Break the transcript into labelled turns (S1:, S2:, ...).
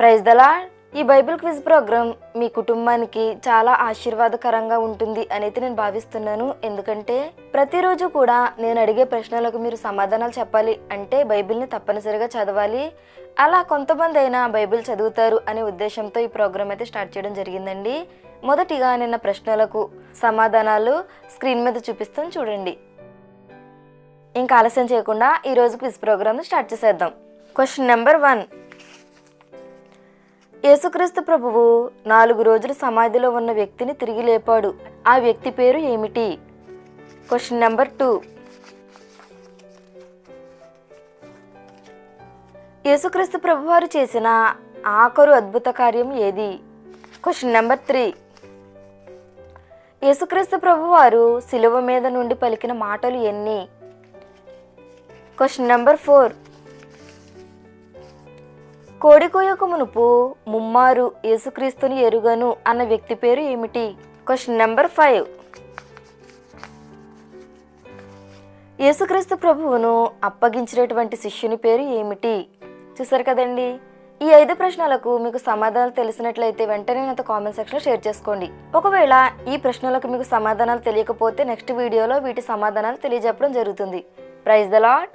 S1: Praise the lord. ఈ Bible quiz programme మీ కుటుంబానికి చాలా ఆశీర్వాదకరంగా ఉంటుంది అనేది నేను భావిస్తున్నాను. ఎందుకంటే ప్రతిరోజు కూడా నేను అడిగే ప్రశ్నలకు మీరు సమాధానాలు చెప్పాలి అంటే బైబిల్ని తప్పనిసరిగా చదవాలి. అలా కొంతమంది అయినా బైబిల్ చదువుతారు అనే ఉద్దేశంతో ఈ ప్రోగ్రామ్ అయితే స్టార్ట్ చేయడం జరిగిందండి. మొదటిగా నిన్న ప్రశ్నలకు సమాధానాలు స్క్రీన్ మీద చూపిస్తాను చూడండి. ఇంకా ఆలస్యం చేయకుండా ఈరోజు క్విజ్ ప్రోగ్రామ్ని స్టార్ట్ చేసేద్దాం. Question number 1. యేసుక్రీస్తు ప్రభువు 4 రోజులు సమాధిలో ఉన్న వ్యక్తిని తిరిగి లేపాడు. ఆ వ్యక్తి పేరు ఏమిటి? Question number 2. యేసుక్రీస్తు ప్రభువారు చేసిన ఆఖరు అద్భుత కార్యం ఏది? Question number 3. యేసుక్రీస్తు ప్రభువారు శిలువ మీద నుండి పలికిన మాటలు ఎన్ని? Question number 4. కోడికోయకు మునుపు ముమ్మారు యేసుక్రీస్తుని ఎరుగను అన్న వ్యక్తి పేరు ఏమిటి? Question number 5. యేసుక్రీస్తు ప్రభువును అప్పగించినటువంటి శిష్యుని పేరు ఏమిటి? చూసారు కదండి. ఈ 5 ప్రశ్నలకు మీకు సమాధానాలు తెలిసినట్లయితే వెంటనే నాతో కామెంట్ సెక్షన్లో షేర్ చేసుకోండి. ఒకవేళ ఈ ప్రశ్నలకు మీకు సమాధానాలు తెలియకపోతే నెక్స్ట్ వీడియోలో వీటి సమాధానాలు తెలియజెప్పడం జరుగుతుంది. Praise the lord.